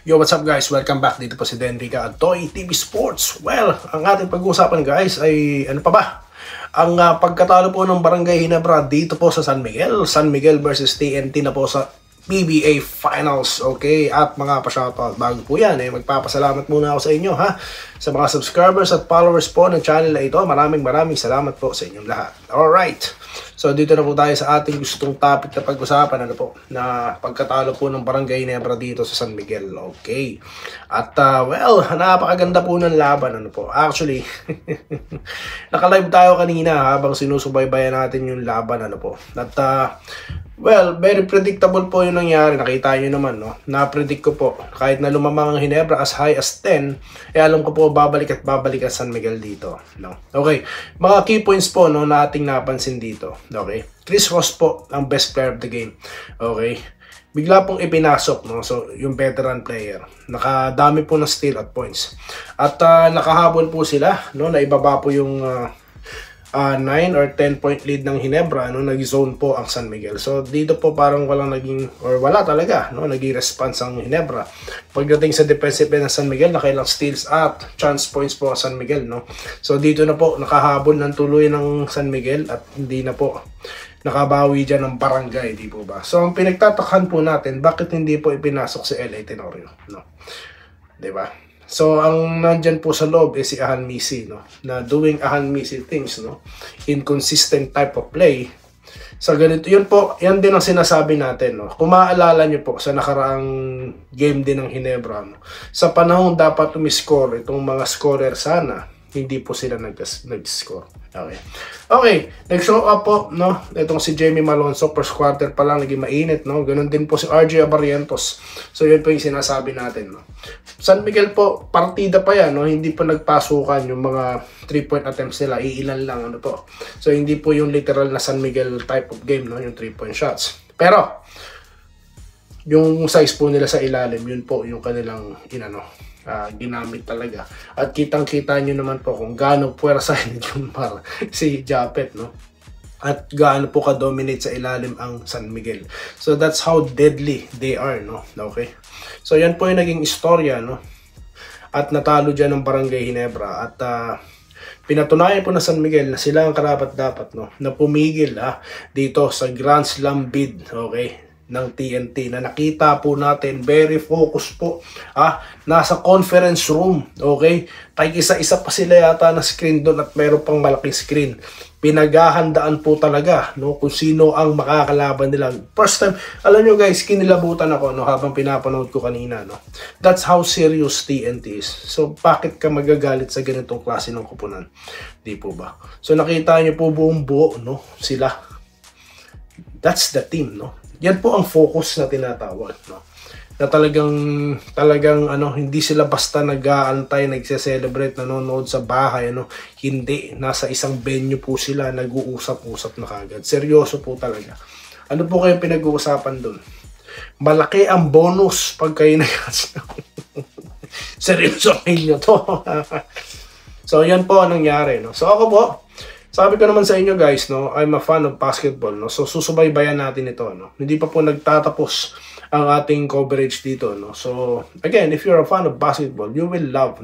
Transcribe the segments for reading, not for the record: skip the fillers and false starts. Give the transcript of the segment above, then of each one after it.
Yo, what's up guys? Welcome back. Dito po si Denrica at Toy TV Sports. Well, ang ating pag-uusapan guys ay ano pa ba? Ang pagkatalo po ng Barangay Ginebra dito po sa San Miguel. San Miguel versus TNT na po sa PBA Finals. Okay, at mga pa-shoutout bago po yan magpapasalamat muna ako sa inyo sa mga subscribers at followers po ng channel na ito. Maraming salamat po sa inyong lahat. Alright, so dito na po tayo sa ating gustong topic na pag-usapan na pagkatalo po ng Barangay Ginebra dito sa San Miguel. Okay, at well, napakaganda po ng laban actually. Naka-live tayo kanina habang sinusubaybayan natin yung laban at well, very predictable po yung nangyari. Nakita nyo naman, na-predict ko po. Kahit na lumamang ang Ginebra as high as 10, alam ko po babalik ang San Miguel dito. Okay, mga key points po na ating napansin dito. Okay, Chris Ross po ang best player of the game. Okay, bigla pong ipinasok, so yung veteran player. Nakadami po ng steal at points. At nakahabol po sila, na ibaba po yung 9 or 10 point lead ng Ginebra, nag-zone po ang San Miguel. So dito po parang wala talaga, naging response ang Ginebra. Pagdating sa defensive end ng San Miguel, nakailang steals at chance points po ang San Miguel, So dito na po nakahabol ng tuloy ng San Miguel at hindi na po nakabawi dyan ng Barangay, di po ba? So ang pinagtatakhan po natin, bakit hindi po ipinasok si LA Tenorio, di ba? So, ang nandyan po sa loob is si Ahan Misi, na doing Ahan Misi things, inconsistent type of play. Sa ganito, yan din ang sinasabi natin, Kung maaalala nyo po sa nakaraang game din ng Ginebra, sa panahon dapat umiscore itong mga scorer sana, hindi po sila nag-score. Okay, nag-show up po, itong si Jamie Malonzo, first quarter pa lang, naging mainit, Ganon din po si RJ Abarrientos. So, yun po yung sinasabi natin, San Miguel po, partida pa yan, hindi pa nagpasukan yung mga 3-point attempts nila, iilan lang, So, hindi po yung literal na San Miguel type of game, yung 3-point shots. Pero, yung size po nila sa ilalim, yun po yung kanilang, ginamit talaga. At kitang-kita nyo naman po kung gaano puwersa yung si Japet, at gaano po ka-dominate sa ilalim ang San Miguel. So that's how deadly they are, Okay. So yan po yung naging istorya, At natalo dyan ng Barangay Ginebra at pinatunayan po na San Miguel na sila ang karapat-dapat, na pumigil dito sa Grand Slam bid, okay, ng TNT na nakita po natin, very focused po, nasa conference room, okay, isa-isa pa sila yata na screen doon at mayroon pang malaking screen. Pinaghahandaan po talaga, kung sino ang makakalaban nila. First time, alam nyo guys, kinilabutan ako, habang pinapanood ko kanina, That's how serious TNT is. So, bakit ka magagalit sa ganitong klase ng kupunan? Di po ba? So, nakita nyo po buong buo, sila. That's the team, Yan po ang focus na tinatawag, na talagang hindi sila basta nag-aantay, nagse-celebrate, nanonood sa bahay, hindi, nasa isang venue po sila, nag-uusap-usap na kagad. Seryoso po talaga. Ano po kayong pinag-uusapan doon? Malaki ang bonus pag kayo seryoso ninyo to. So yan po ang nangyari, So ako po, sabi ko naman sa inyo guys, I'm a fan of basketball, So susubaybayan natin ito, Hindi pa po nagtatapos ang ating coverage dito, So again, if you're a fan of basketball, you will love,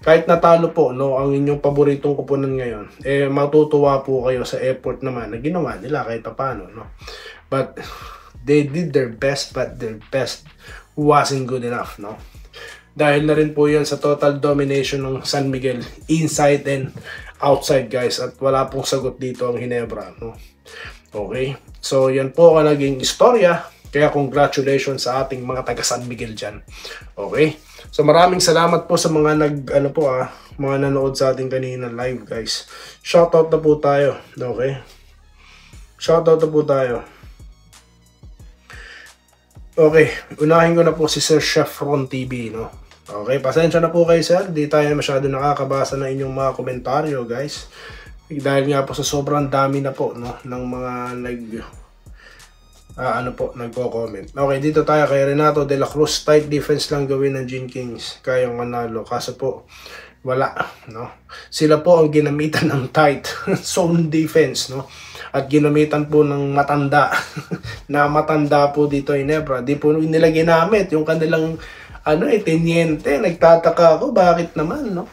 Kahit natalo po, ang inyong paboritong kupunan ngayon, matutuwa po kayo sa effort naman na ginawa nila kahit paano, But they did their best, but their best wasn't good enough, Dahil na rin po yan sa total domination ng San Miguel, inside and outside guys, at wala pong sagot dito ang Ginebra, Okay, so yan po ang naging istorya, kaya congratulations sa ating mga taga San Miguel dyan. Okay, so maraming salamat po sa mga mga nanood sa ating kanina live guys. Shoutout na po tayo, okay, shoutout na po tayo. Okay, unahin ko na po si Sir Chef Ron TV, Okay, pasensya na po kayo sir, di tayo masyado nakakabasa na inyong mga komentaryo guys. Dahil nga po sa sobrang dami na po, ng mga nagko-comment. Okay, dito tayo kay Renato de la Cruz. Tight defense lang gawin ng Gene Kings, kayang manalo. Kaso po, wala, Sila po ang ginamitan ng tight zone defense, At ginamitan po ng matanda na matanda po dito Ginebra. Di po nila ginamit yung kanilang teniente. Nagtataka ako, bakit naman, no?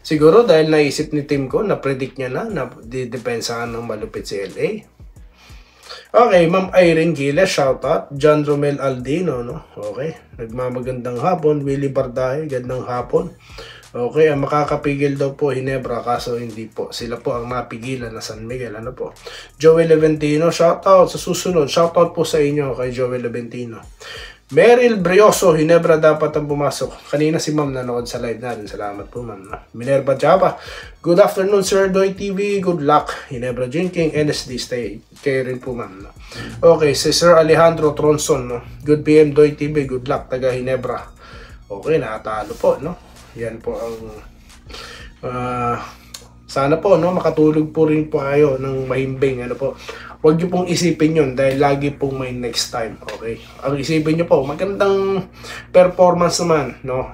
Siguro dahil naisip ni team ko, na-predict niya na didepensahan ng malupit si LA. Okay, Ma'am Irene Giles, shoutout. John Romel Aldino, no? Okay, nagmamagandang hapon. Willie Bardahe, gandang hapon. Okay, ang makakapigil daw po Ginebra, kaso hindi po. Sila po ang mapigilan na San Miguel, ano po. Joel Leventino, shoutout. Sa susunod, shoutout po sa inyo kay Joel Leventino. Meryl Brioso, Ginebra dapat ang pumasok. Kanina si Ma'am nanood sa live natin. Salamat po, Ma'am. Minerva Java, good afternoon, Sir Doy TV. Good luck. Ginebra Jinking, NSD stay. Kayo rin po, Ma'am. Okay, si Sir Alejandro Tronson, no? Good PM Doy TV. Good luck, taga Ginebra. Okay, nakatalo po, no? Yan po ang sana po, no, makatulog po rin po kayo ng mahimbing, ano po. Huwag niyo pong isipin yun dahil lagi pong may next time, okay? Ang isipin niyo po, magandang performance naman, no?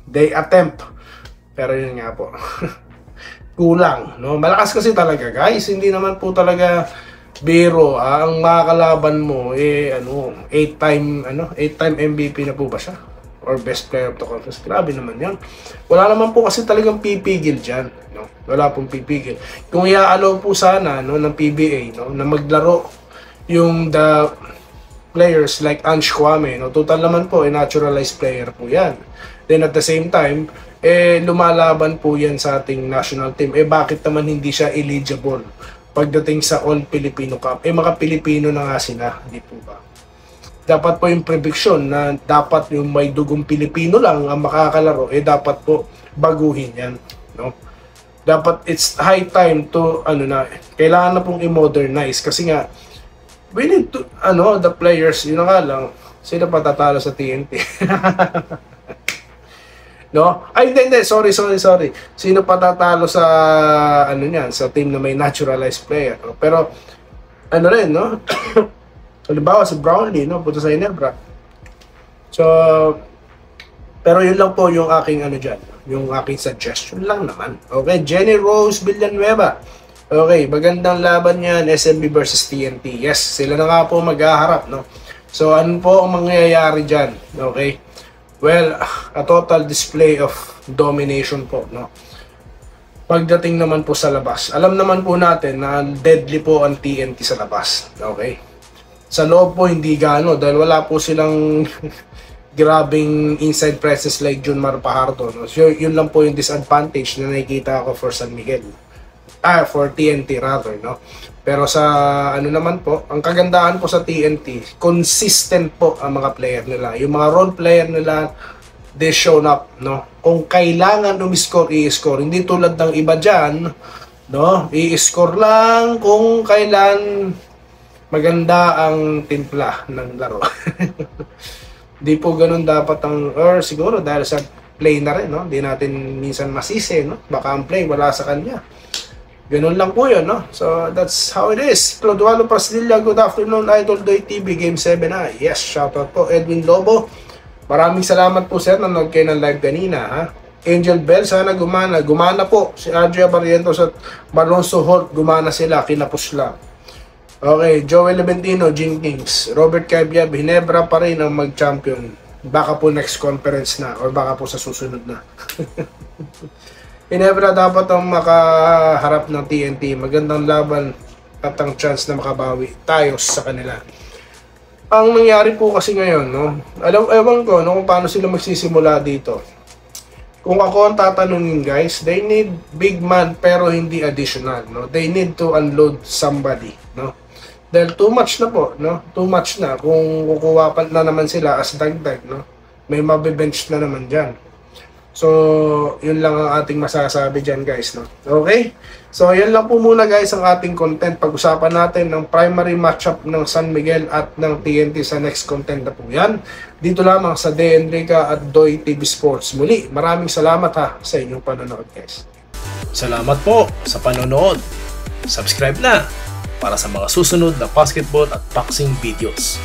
They attempt. Pero yun nga po. Kulang, no? Malakas kasi talaga, guys. Hindi naman po talaga biro. Ang makakalaban mo, 8-time MVP na po ba siya? Or best player of the contest. Grabe naman yan. Wala naman po kasi talagang pipigil dyan. No? Wala pong pipigil. Kung i-allow po sana, no, ng PBA, no, na maglaro yung the players like Ange Kwame, no, total naman po, naturalized player po yan. Then at the same time, lumalaban po yan sa ating national team. Bakit naman hindi siya eligible pagdating sa All Filipino Cup? Mga Pilipino na nga sila, hindi po ba? Dapat po yung prediction na dapat yung may dugong Pilipino lang ang makakalaro, dapat po baguhin yan, no? Dapat it's high time to kailangan na pong i-modernize kasi nga we need to the players, yun nga lang, sila patatalo sa TNT. No? Ay, hindi, sorry. Sino patatalo sa sa team na may naturalized player, no? Pero rin, no? Halimbawa si Brownlee, no, punta sa Ginebra. So, pero yun lang po yung aking yung aking suggestion lang naman. Okay, Jenny Rose Villanueva. Okay, magandang laban yan, SMB versus TNT. Yes, sila na nga po maghaharap, no. So, ano po ang mangyayari dyan? Okay. Well, a total display of domination po, no. Pagdating naman po sa labas, alam naman po natin na deadly po ang TNT sa labas. Okay. Sa loob po hindi gaano dahil wala po silang grabing inside presence like Junmar Pajardo, no? So yun lang po yung disadvantage na nakikita ko for San Miguel. For TNT rather, no? Pero sa naman po, ang kagandahan po sa TNT, consistent po ang mga player nila. Yung mga role player nila, they shown up, no? Kung kailangan umiscore, i-score. Hindi tulad ng iba dyan, no? I-score lang kung kailan maganda ang timpla ng laro. Di po ganun dapat or siguro dahil sa play na rin, no? Di natin minsan masisi, no? Baka ang play wala sa kanya. Ganun lang po yun, no? So, that's how it is. Clodoaldo Pasdilla, good afternoon, Idol Doy TV, Game 7 na. Yes, shoutout po. Edwin Lobo, maraming salamat po, sir, nanood kayo ng live kanina, ha? Angel Bell, sana gumana. Gumana po. Si Adria Barrientos at Malonzo Holt, gumana sila, kinapos lang. Okay, Joel Leventino, Gene Kings, Robert Cabiab, Ginebra pa rin ang mag-champion. Baka po next conference na or baka po sa susunod na. Ginebra dapat ang makaharap ng TNT. Magandang laban at ang chance na makabawi tayo sa kanila. Ang nangyari po kasi ngayon, no? Ewan ko, no, kung paano sila magsisimula dito. Kung ako ang tatanungin, guys, they need big man pero hindi additional, no? They need to unload somebody, no? Dahil too much na po, no? Too much na. Kung kukuha pa na naman sila as dagdag, no? May mabe-bench na naman dyan. So, yun lang ang ating masasabi dyan, guys, no? Okay? So, yan lang po muna, guys, ang ating content. Pag-usapan natin ng primary matchup ng San Miguel at ng TNT sa next content na po yan. Dito lamang sa De Enrica at Doy TV Sports. Muli, maraming salamat ha sa inyong panonood, guys. Salamat po sa panonood. Subscribe na para sa mga susunod na basketball at boxing videos.